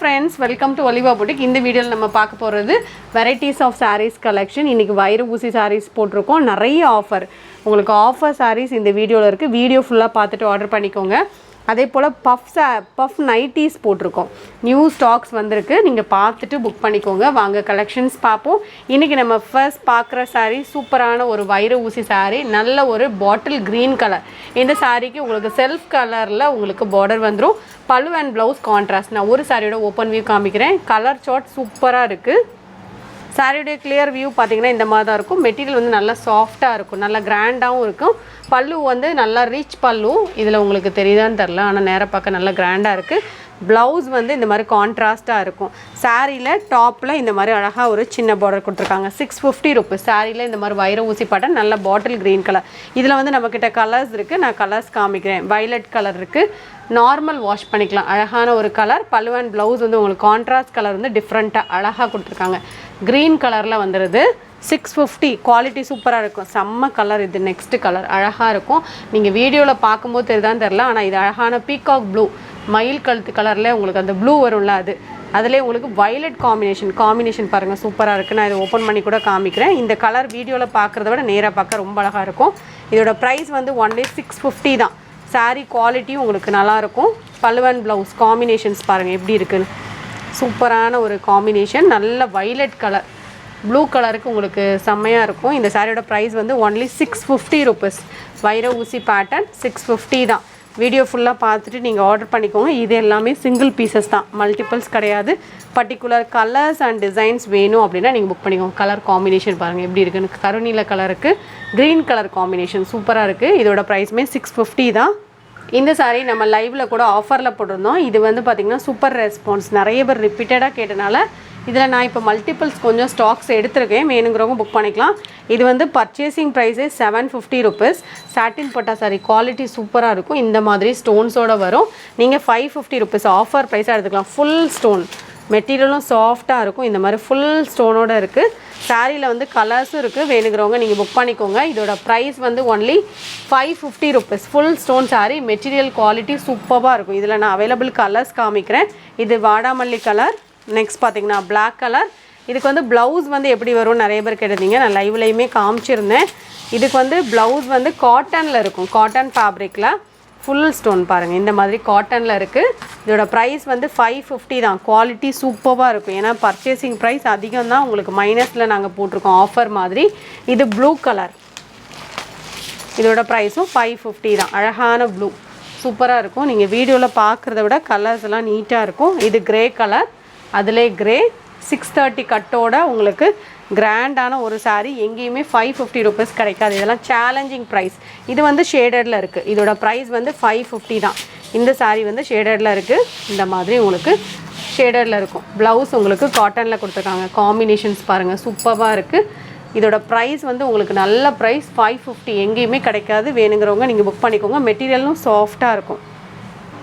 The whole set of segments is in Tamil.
friends, welcome to Oliva Boutique. In this video நம்ம பார்க்க போறது varieties of sarees collection. இன்னைக்கு வைர ஊசி sarees போட்டுருக்கோம். நிறைய ஆஃபர். உங்களுக்கு ஆஃபர் sarees இந்த வீடியோல இருக்கு. வீடியோ ஃபுல்லா பார்த்துட்டு ஆர்டர் பண்ணிக்கோங்க. அதே போல puff nighties போட்டுருக்கோம். நியூ ஸ்டாக்ஸ் வந்திருக்கு. நீங்க பார்த்துட்டு புக் பண்ணிக்கோங்க. வாங்க கலெக்ஷன்ஸ் பாப்போம். இன்னைக்கு நம்ம ஃபர்ஸ்ட் பார்க்குற saree சூப்பரான ஒரு வைர ஊசி saree. நல்ல ஒரு பாட்டில் green கலர். இந்த சாரிக்கு உங்களுக்கு செல்ஃப் கலர்ல உங்களுக்கு border வந்துரும். பல்லு and blouse contrast. நான் ஒரு சாரியோட ஓபன் வியூ காமிக்கிறேன். கலர் சார்ட் சூப்பரா இருக்கு. சாரியோட கிளியர் வியூ பாத்தீங்கன்னா இந்த மாதிரி தான் இருக்கும். மெட்டீரியல் வந்து நல்லா சாஃப்ட்டா இருக்கும். நல்லா கிராண்டாவும் இருக்கும். பல்லு வந்து நல்லா ரிச் பல்லு. இதுல உங்களுக்கு தெரியுதான்னு தெரியல. ஆனா நேரா பார்க்க நல்லா கிராண்டா இருக்கு. Blouse வந்து இந்த மாதிரி கான்ட்ராஸ்டா இருக்கும். சாரில டாப்ல இந்த மாதிரி அழகா ஒரு சின்ன border கொடுத்திருக்காங்க. 650 rupees. சாரில இந்த மாதிரி வைர ஊசி பாட்டன் நல்ல பாட்டில் green கலர். இதுல வந்து நம்மகிட்ட கலர்ஸ் இருக்கு. நான் கலர்ஸ் காமிக்கிறேன். violet கலர் இருக்கு. நார்மல் வாஷ் பண்ணிக்கலாம். அழகான ஒரு கலர். பல்லு and blouse வந்து உங்களுக்கு கான்ட்ராஸ்ட் கலர் வந்து டிஃபரண்டா அழகா கொடுத்திருக்காங்க. green கலர்ல வந்திருது. 650 குவாலிட்டி சூப்பரா இருக்கும். செம்ம கலர் இது. நெக்ஸ்ட் கலர் அழகா இருக்கும். நீங்க வீடியோல பாக்கும்போது தெரியுதான்னு தெரியல. ஆனா இது அழகான பீகாக் ப்ளூ மயில் கழுத்து கலர்ல உங்களுக்கு அந்த ப்ளூ வரும்ல அது. அதுலயே உங்களுக்கு violet காம்பினேஷன் பாருங்க சூப்பரா இருக்கு. நான் இத ஓபன் பண்ணி கூட காமிக்கிறேன். இந்த கலர் வீடியோல பார்க்கறத விட நேரா பார்க்க ரொம்ப அழகா இருக்கும். இதோட பிரைஸ் வந்து only 650 தான். saree குவாலிட்டி உங்களுக்கு நல்லா இருக்கும். பல்லு and blouse காம்பினேஷன்ஸ் பாருங்க எப்படி இருக்குன்னு. சூப்பரான ஒரு காம்பினேஷன். நல்ல violet கலர் ப்ளூ கலருக்கு உங்களுக்கு செம்மையா இருக்கும். இந்த சாரியோட பிரைஸ் வந்து only 650 rupees. வைர ஊசி பேட்டர்ன் 650 தான். வீடியோ ஃபுல்லா பார்த்துட்டு நீங்க ஆர்டர் பண்ணிக்கோங்க. இது எல்லாமே சிங்கிள் பீசஸ் தான். மல்டிபிள்ஸ் கிடையாது. பர்టిక్యులர் கலர்ஸ் அண்ட் டிசைன்ஸ் வேணும் அப்படினா நீங்க புக் பண்ணிக்கோங்க. கலர் காம்பினேஷன் பாருங்க எப்படி இருக்குன்னு. கருநீல கலருக்கு green கலர் காம்பினேஷன் சூப்பரா இருக்கு. இதோட பிரைஸ்மே 650 தான். இந்த சாரி நம்ம லைவ்ல கூட ஆஃபர்ல போட்டுருந்தோம். இது வந்து பாத்தீங்கன்னா சூப்பர் ரெஸ்பான்ஸ். நிறைய பேர் ரிப்பீட்டடா கேட்டனால இதுல நான் இப்ப மல்டிபிள்ஸ் கொஞ்சம் ஸ்டாக்ஸ் எடுத்துர்க்கேன். வேணும்ங்கறவங்க புக் பண்ணிக்கலாம். இது வந்து பர்ச்சேசிங் பிரைஸ் 750 rupees. சாட்டின் பட்டா சாரி குவாலிட்டி சூப்பரா இருக்கும். இந்த மாதிரி ஸ்டோன்ஸோட வரும். நீங்க 550 rupees ஆஃபர் பிரைஸா எடுத்துக்கலாம். Full stone. மெட்டீரியலும் சாஃப்ட்டா இருக்கும். இந்த மாதிரி ஃபுல் ஸ்டோனோட இருக்கு. சாரில வந்து கலர்ஸும் இருக்கு. வேணும்ங்கறவங்க நீங்க புக் பண்ணிக்கோங்க. இதோட பிரைஸ் வந்து only 550 rupees. Full stone sorry. Material quality சூப்பரா இருக்கும். இதுல நான் அவேலபிள் கலர்ஸ் காமிக்கிறேன். இது வாடாமல்லி கலர். நெக்ஸ்ட் பாத்தீங்கன்னா Black கலர். இதுக்கு வந்து blouse வந்து எப்படி வரும் நிறைய பேர் கேட்டிருந்தீங்க. நான் லைவ்லயுமே காமிச்சிருந்தேன். இதுக்கு வந்து blouse வந்து காட்டன்ல இருக்கும். காட்டன் ஃபேப்ரிக்ல ஃபுல் ஸ்டோன் பாருங்க. இந்த மாதிரி காட்டன்ல இருக்கு. இதோட பிரைஸ் வந்து 550 தான். குவாலிட்டி சூப்பரா இருக்கும். ஏனா பர்ச்சேசிங் பிரைஸ் அதிகம் தான். உங்களுக்கு மைனஸ்ல நாங்க போட்டுருக்கோம் ஆஃபர் மாதிரி. இது ப்ளூ கலர். இதோட பிரைஸும் 550 தான். அழகான ப்ளூ சூப்பரா இருக்கும். நீங்க வீடியோல பார்க்கறத விட கலர்ஸ் எல்லாம் நீட்டா இருக்கும். இது கிரே கலர். அதிலே கிரே 630 கட்டோட உங்களுக்கு கிராண்டான ஒரு saree. எங்கேயுமே 550 rupees கிடைக்காது. இதெல்லாம் சேலஞ்சிங் பிரைஸ். இது வந்து ஷேடட்ல இருக்கு. இதோட பிரைஸ் வந்து 550 தான். இந்த saree வந்து ஷேடட்ல இருக்கு. இந்த மாதிரி உங்களுக்கு ஷேடட்ல இருக்கும். Blouse உங்களுக்கு காட்டன்ல கொடுத்திருக்காங்க. காம்பினேஷன்ஸ் பாருங்க சூப்பரா இருக்கு. இதோட பிரைஸ் வந்து உங்களுக்கு நல்ல பிரைஸ் 550. எங்கேயுமே கிடைக்காது. வேணும்ங்கறவங்க நீங்க புக் பண்ணிக்கோங்க. மெட்டீரியலும் சாஃப்ட்டா இருக்கும்.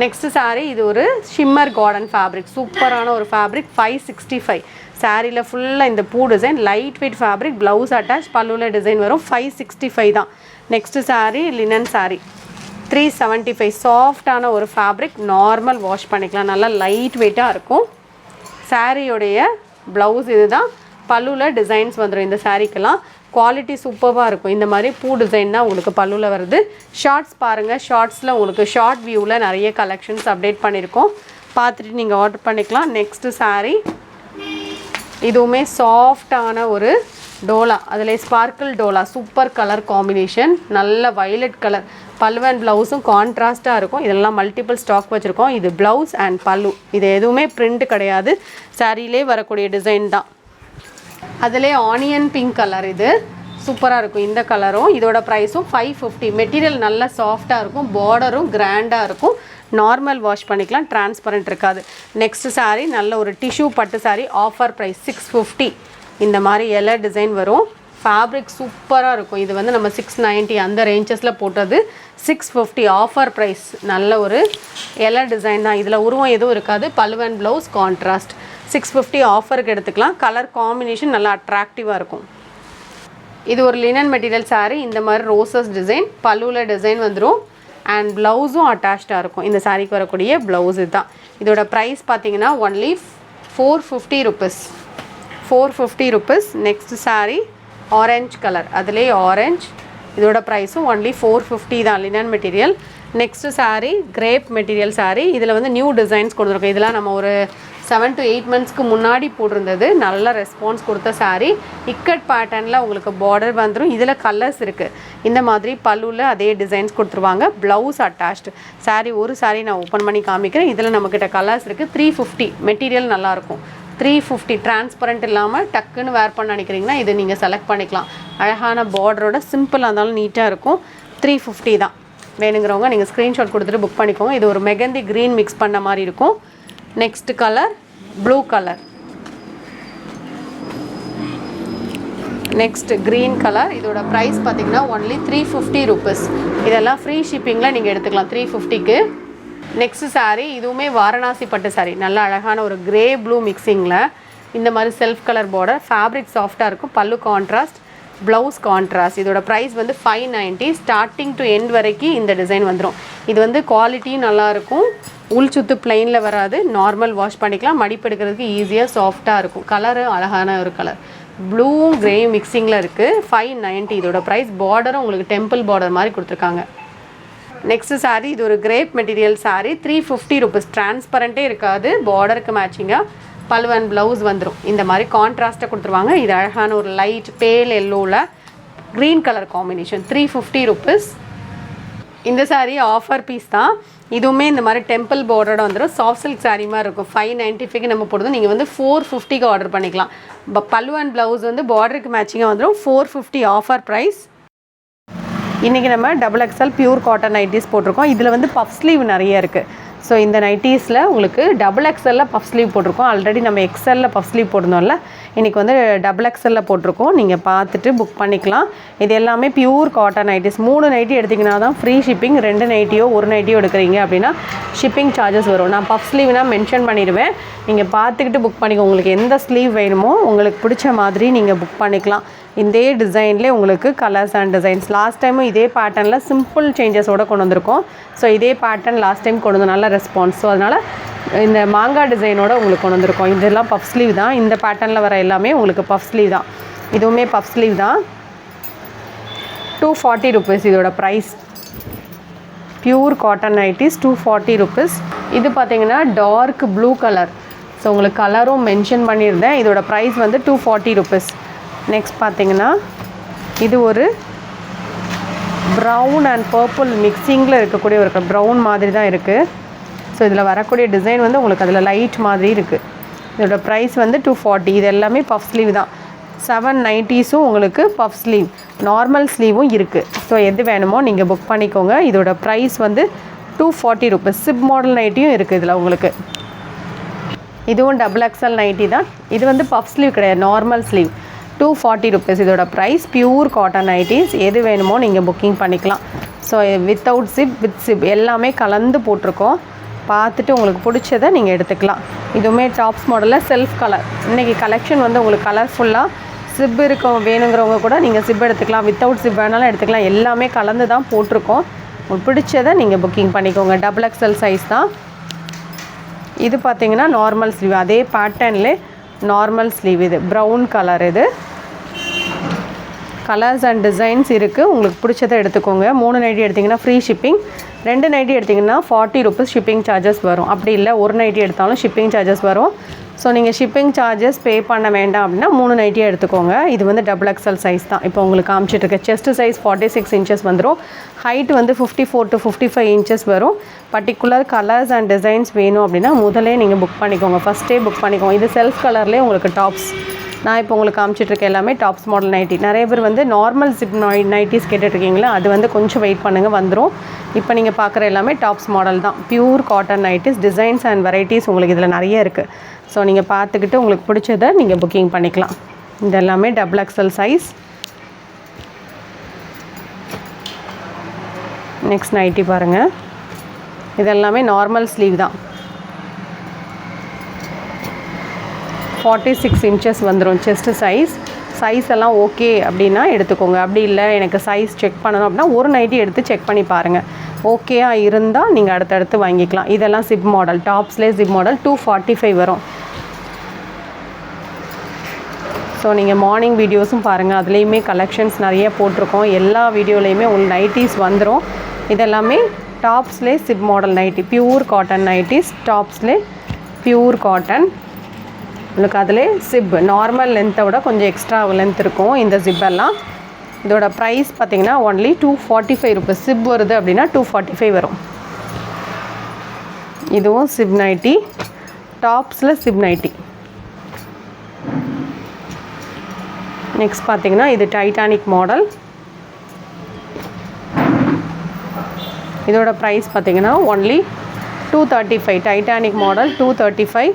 நெக்ஸ்ட் saree இது ஒரு ஷிம்மர் கார்டன் ஃபேப்ரிக். சூப்பரான ஒரு ஃபேப்ரிக் 565. சாரில ஃபுல்லா இந்த பூ design light weight fabric. Blouse attach பல்லுல டிசைன் வரும். 565 தான். Next saree linen saree 375. சாஃப்ட்டான ஒரு ஃபேப்ரிக். நார்மல் வாஷ் பண்ணிக்கலாம். நல்லா லைட் வெயிட்டா இருக்கும். சாரியோடைய Blouse இதுதான். பல்லுல டிசைன்ஸ் வந்துரும் இந்த சாரிக்கெல்லாம். குவாலிட்டி சூப்பரா இருக்கும். இந்த மாதிரி பூ டிசைன் தான் உங்களுக்கு பல்லுல வருது. ஷார்ட்ஸ் பாருங்க. ஷார்ட்ஸ்ல உங்களுக்கு ஷார்ட் வியூல நிறைய கலெக்ஷன்ஸ் அப்டேட் பண்ணிருக்கோம். பார்த்துட்டு நீங்க ஆர்டர் பண்ணிக்கலாம். நெக்ஸ்ட் saree இதுவுமே சாஃப்ட்டான ஒரு டோலா. அதுல sparkle Dola super colour combination. நல்ல violet கலர். பல்லு and blouse-ம் கான்ட்ராஸ்டா இருக்கும். இதெல்லாம் மல்டிபிள் ஸ்டாக் வச்சிருக்கோம். இது blouse and பல்லு. இது எதுவுமே பிரிண்ட் கிடையாது. சாரியிலே வரக்கூடிய டிசைன் தான். அதிலே ஆனியன் பிங்க் கலர். இது சூப்பரா இருக்கும். இந்த கலரும் இதோட பிரைஸும் 550. மெட்டீரியல் நல்ல சாஃப்ட்டா இருக்கும். பார்டரும் கிராண்டா இருக்கும். நார்மல் வாஷ் பண்ணிக்கலாம். டிரான்ஸ்பரண்ட் இருக்காது. நெக்ஸ்ட் saree நல்ல ஒரு டிஷ்யூ பட்டு saree. Offer price 650. இந்த மாதிரி எல டிசைன் வரும். ஃபேப்ரிக் சூப்பரா இருக்கும். இது வந்து நம்ம 690 அந்த ரேஞ்சஸ்ல போட்டது. 650 ஆஃபர் பிரைஸ். நல்ல ஒரு எல டிசைன் தான். இதுல உருவம் எதுவும் இருக்காது. பல்லு and blouse கான்ட்ராஸ்ட். 650 ஆஃபருக்கு எடுத்துக்கலாம். கலர் காம்பினேஷன் நல்லா அட்ராக்டிவா இருக்கும். இது ஒரு லினன் மெட்டீரியல் saree. இந்த மாதிரி ரோசஸ் டிசைன். பல்லுல டிசைன் வந்துரும். அண்ட் ப்ளவுஸும் அட்டாச்சாக இருக்கும். இந்த சாரீக்கு வரக்கூடிய ப்ளவுஸ் இதுதான். இதோட ப்ரைஸ் பார்த்தீங்கன்னா only 450 rupees. 450 rupees. Next sari orange colour, அதிலே ஆரஞ்ச். இதோட ப்ரைஸும் ஒன்லி 450 தான், linen material. Next sari grape material sari. இதில் வந்து நியூ டிசைன்ஸ் கொடுத்துருக்கோம். இதெல்லாம் நம்ம ஒரு 7 to 8 monthsக்கு முன்னாடி போட்டிருந்தது. நல்ல ரெஸ்பான்ஸ் கொடுத்த சாரீ. இக்கட் பேட்டர்னில் உங்களுக்கு பார்டர் வந்துடும். இதில் கலர்ஸ் இருக்குது. இந்த மாதிரி பல்லுவில் அதே டிசைன்ஸ் கொடுத்துருவாங்க. Blouse attached. சாரீ ஒரு சாரீ நான் ஓப்பன் பண்ணி காமிக்கிறேன். இதில் நம்மக்கிட்ட கலர்ஸ் இருக்குது. 350. மெட்டீரியல் நல்லாயிருக்கும். 350 டிரான்ஸ்பரண்ட் இல்லாமல் டக்குன்னு வேர் பண்ண நினைக்கிறீங்கன்னா இது நீங்கள் செலக்ட் பண்ணிக்கலாம். அழகான பார்டரோட சிம்பிளாக இருந்தாலும் நீட்டாக இருக்கும். 350 தான். வேணுங்கிறவங்க நீங்கள் ஸ்க்ரீன்ஷாட் கொடுத்துட்டு புக் பண்ணிக்கோங்க. இது ஒரு மெகந்தி க்ரீன் மிக்ஸ் பண்ண மாதிரி இருக்கும். Next colour blue colour. Next green colour. இதோட ப்ரைஸ் பார்த்தீங்கன்னா ஒன்லி 350 rupees. இதெல்லாம் ஃப்ரீ ஷிப்பிங்கில் நீங்கள் எடுத்துக்கலாம் 350க்கு. நெக்ஸ்ட் சாரீ இதுவுமே வாரணாசி பட்டு சாரீ. நல்ல அழகான ஒரு கிரே ப்ளூ மிக்சிங்கில் இந்த மாதிரி செல்ஃப் கலர் பார்டர். ஃபேப்ரிக் சாஃப்டாக இருக்கும். பல்லு கான்ட்ராஸ்ட், ப்ளவுஸ் கான்ட்ராஸ்ட். இதோட ப்ரைஸ் வந்து 590. ஸ்டார்டிங் டு எண்ட் வரைக்கும் இந்த டிசைன் வந்துடும். இது வந்து குவாலிட்டியும் நல்லாயிருக்கும். உள் சுத்து பிளெயினில் வராது. நார்மல் வாஷ் பண்ணிக்கலாம். மடிப்பு எடுக்கிறதுக்கு ஈஸியாக சாஃப்டாக இருக்கும். கலரு அழகான ஒரு கலர். ப்ளூவும் கிரேயும் மிக்சிங்கில் இருக்குது. 590 இதோட ப்ரைஸ். பார்டரும் உங்களுக்கு டெம்பிள் பார்டர் மாதிரி கொடுத்துருக்காங்க. நெக்ஸ்ட் சாரீ இது ஒரு கிரேப் மெட்டீரியல் சாரீ. 350 rupees. டிரான்ஸ்பரண்ட்டே இருக்காது. பார்டருக்கு மேட்சிங்காக பல்லு அண்ட் ப்ளவுஸ் வந்துடும். இந்த மாதிரி கான்ட்ராஸ்ட்டாக கொடுத்துருவாங்க. இது அழகான ஒரு லைட் பேல் எல்லோவில் க்ரீன் கலர் காம்பினேஷன். 350 rupees. இந்த சாரீ ஆஃபர் பீஸ் தான். இதுவுமே இந்த மாதிரி டெம்பிள் பார்டரோட வந்துடும். சாஃப்ட் சில்க் சாரீ மாதிரி இருக்கும். 595 நம்ம போடுறது. நீங்கள் வந்து 450க்கு ஆர்டர் பண்ணிக்கலாம். பல்லு அண்ட் ப்ளவுஸ் வந்து பார்டருக்கு மேட்சிங்காக வந்துடும். 450 ஆஃபர் ப்ரைஸ். இன்றைக்கி நம்ம XXL பியூர் காட்டன் நைட்டிஸ் போட்டிருக்கோம். இதில் வந்து பஃப் ஸ்லீவ் நிறைய இருக்குது. ஸோ இந்த நைட்டிஸில் உங்களுக்கு XXLல பஃப் ஸ்லீவ் போட்டிருக்கோம். ஆல்ரெடி நம்ம XLல பஃப் ஸ்லீவ் போட்டிருந்தோம்ல. இன்றைக்கி வந்து XXLல போட்டிருக்கோம். நீங்கள் பார்த்துட்டு புக் பண்ணிக்கலாம். இது எல்லாமே பியூர் காட்டன் நைட்டிஸ். 3 நைட்டி எடுத்திங்கன்னா தான் ஃப்ரீ ஷிப்பிங். 2 நைட்டியோ 1 நைட்டியோ எடுக்கிறீங்க அப்படின்னா ஷிப்பிங் சார்ஜஸ் வரும். நான் பஃப் ஸ்லீவ்னால் மென்ஷன் பண்ணிடுவேன். நீங்கள் பார்த்துக்கிட்டு புக் பண்ணிக்கோங்க. உங்களுக்கு எந்த ஸ்லீவ் வேணுமோ உங்களுக்கு பிடிச்ச மாதிரி நீங்கள் புக் பண்ணிக்கலாம். இதே டிசைன்லேயே உங்களுக்கு கலர்ஸ் அண்ட் டிசைன்ஸ். லாஸ்ட் டைமும் இதே பேட்டர்னில் சிம்பிள் சேஞ்சஸோடு கொண்டு வந்திருக்கோம். ஸோ இதே பேட்டர்ன் லாஸ்ட் டைம் கொண்டு வந்து நல்ல ரெஸ்பான்ஸ். ஸோ அதனால் இந்த மாங்காய் டிசைனோட உங்களுக்கு கொண்டு வந்திருக்கோம். இதெல்லாம் பஃப் ஸ்லீவ் தான். இந்த பேட்டர்னில் வர எல்லாமே உங்களுக்கு பஃப் ஸ்லீவ் தான். இதுவுமே பஃப் ஸ்லீவ் தான். 240 rupees இதோட price. Pure cotton nighties 240 rupees. இது பார்த்தீங்கன்னா டார்க் ப்ளூ கலர். ஸோ உங்களுக்கு கலரும் மென்ஷன் பண்ணியிருந்தேன். இதோட ப்ரைஸ் வந்து 240 rupees. நெக்ஸ்ட் பார்த்தீங்கன்னா இது ஒரு ப்ரௌன் அண்ட் பர்பிள் மிக்சிங்கில் இருக்கக்கூடிய ஒரு ப்ரௌன் மாதிரி தான் இருக்குது. ஸோ இதில் வரக்கூடிய டிசைன் வந்து உங்களுக்கு அதில் லைட் மாதிரி இருக்குது. இதோட ப்ரைஸ் வந்து 240. இது எல்லாமே பஃப் ஸ்லீவ் தான். 790ஸும் உங்களுக்கு பஃப் ஸ்லீவ், நார்மல் ஸ்லீவும் இருக்குது. ஸோ எது வேணுமோ நீங்கள் புக் பண்ணிக்கோங்க. இதோட ப்ரைஸ் வந்து 240 rupees. சிப் மாடல் நைட்டியும் இருக்குது இதில் உங்களுக்கு. இதுவும் XXL நைட்டி தான். இது வந்து பஃப் ஸ்லீவ் கிடையாது, நார்மல் ஸ்லீவ். 240 rupees இதோட ப்ரைஸ். Pure cotton nighties. எது வேணுமோ நீங்கள் புக்கிங் பண்ணிக்கலாம். So without chip, with chip எல்லாமே கலந்து போட்டிருக்கோம். பார்த்துட்டு உங்களுக்கு பிடிச்சதை நீங்கள் எடுத்துக்கலாம். இதுவுமே டாப்ஸ் மாடலில் செல்ஃப் கலர். இன்றைக்கி கலெக்ஷன் வந்து உங்களுக்கு கலர்ஃபுல்லாக சிப் இருக்க வேணுங்கிறவங்க கூட நீங்கள் சிப் எடுத்துக்கலாம். வித்தவுட் சிப் வேணாலும் எடுத்துக்கலாம். எல்லாமே கலந்து தான் போட்டிருக்கோம். உங்களுக்கு பிடிச்சதை நீங்கள் புக்கிங் பண்ணிக்கோங்க. XXL சைஸ் தான். இது பார்த்தீங்கன்னா நார்மல் ஸ்லீவ். அதே பேட்டர்ன்லே நார்மல் ஸ்லீவ். இது ப்ரௌன் கலர். இது கலர்ஸ் அண்ட் டிசைன்ஸ் இருக்குது. உங்களுக்கு பிடிச்சதை எடுத்துக்கோங்க. 3 நைட்டி எடுத்திங்கன்னா ஃப்ரீ ஷிப்பிங். 2 நைட்டி எடுத்திங்கன்னா 40 rupees ஷிப்பிங் சார்ஜஸ் வரும். அப்படி இல்லை 1 நைட்டி எடுத்தாலும் ஷிப்பிங் சார்ஜஸ் வரும். ஸோ நீங்கள் ஷிப்பிங் சார்ஜஸ் பே பண்ண வேண்டாம் அப்படின்னா 3 நைட்டியாக எடுத்துக்கோங்க. இது வந்து XXL சைஸ் தான். இப்போ உங்களுக்கு காமிச்சிட்ருக்க செஸ்ட் சைஸ் 46 inches வந்துடும். ஹைட் வந்து 54 to 55 inches வரும். பர்டிகுலர் கலர்ஸ் அண்ட் டிசைன்ஸ் வேணும் அப்படின்னா முதலே நீங்கள் புக் பண்ணிக்கோங்க. ஃபஸ்ட்டே புக் பண்ணிக்கோங்க. இது செல்ஃப் கலர்லேயே உங்களுக்கு டாப்ஸ். நான் இப்போ உங்களுக்கு காமிச்சிட்ருக்க எல்லாமே டாப்ஸ் மாடல் நைட்டி. நிறைய பேர் வந்து நார்மல் ஜிப் நைட்டிஸ் கேட்டுட்ருக்கீங்களா, அது வந்து கொஞ்சம் வெயிட் பண்ணுங்கள், வந்துடும். இப்போ நீங்கள் பார்க்குற எல்லாமே டாப்ஸ் மாடல் தான். Pure cotton nighties. Designs and varieties உங்களுக்கு இதில் நிறைய இருக்குது. ஸோ நீங்கள் பார்த்துக்கிட்டு உங்களுக்கு பிடிச்சதை நீங்கள் புக்கிங் பண்ணிக்கலாம். இது எல்லாமே XXL சைஸ். நெக்ஸ்ட் நைட்டி பாருங்கள். இதெல்லாமே நார்மல் ஸ்லீவ் தான். 46 inches வந்துடும் செஸ்ட் சைஸ். சைஸ் எல்லாம் ஓகே அப்படின்னா எடுத்துக்கோங்க. அப்படி இல்லை எனக்கு சைஸ் செக் பண்ணணும் அப்படின்னா 1 நைட்டி எடுத்து செக் பண்ணி பாருங்கள். ஓகேயாக இருந்தால் நீங்கள் அடுத்தடுத்து வாங்கிக்கலாம். இதெல்லாம் ஜிப் மாடல், டாப்ஸ்லேயே ஜிப் மாடல் 245 வரும். ஸோ நீங்கள் மார்னிங் வீடியோஸும் பாருங்கள், அதுலேயுமே கலெக்ஷன்ஸ் நிறைய போட்டிருக்கோம். எல்லா வீடியோலையுமே உங்களுக்கு நைட்டிஸ் வந்துடும். இதெல்லாமே டாப்ஸ்லேயே zip model nighty, pure cotton nighties, டாப்ஸ்லேயே பியூர் காட்டன். உங்களுக்கு அதிலே ஜிப் நார்மல் லென்த்தை விட கொஞ்சம் எக்ஸ்ட்ரா லென்த் இருக்கும் இந்த ஜிப்பெல்லாம். இதோட ப்ரைஸ் பார்த்திங்கன்னா ஒன்லி 245 ருபீஸ். ஜிப் வருது அப்படின்னா 245 வரும். இதுவும் ஜிப் நைட்டி, டாப்ஸில் ஜிப் நைட்டி. நெக்ஸ்ட் பார்த்திங்கன்னா இது டைட்டானிக் மாடல். இதோட ப்ரைஸ் பார்த்திங்கன்னா ஒன்லி 235. Titanic model 235.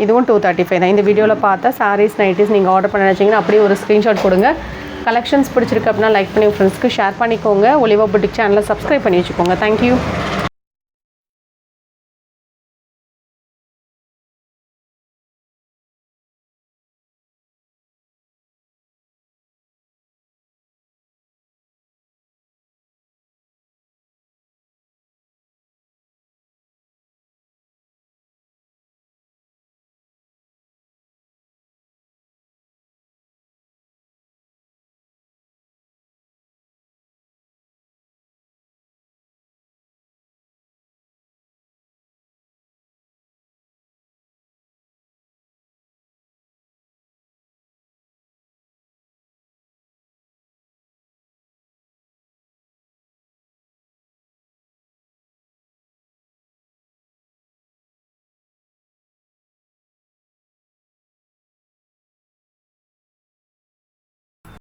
இதுவும் 235 தான். இந்த வீடியோவில் பார்த்தா சாரீஸ் நைட்டிஸ் நீங்கள் ஆர்டர் பண்ண நினச்சிங்கன்னா அப்படியே ஒரு ஸ்க்ரீன்ஷாட் கொடுங்க. கலெக்ஷன்ஸ் பிடிச்சிருக்கு அப்படின்னா லைக் பண்ணி ஃப்ரெண்ட்ஸ்க்கு ஷேர் பண்ணிக்கோங்க. ஒலிவா புட்டிக் சேனலை சப்ஸ்கிரைப் பண்ணி வச்சுக்கோங்க. தேங்க்யூ.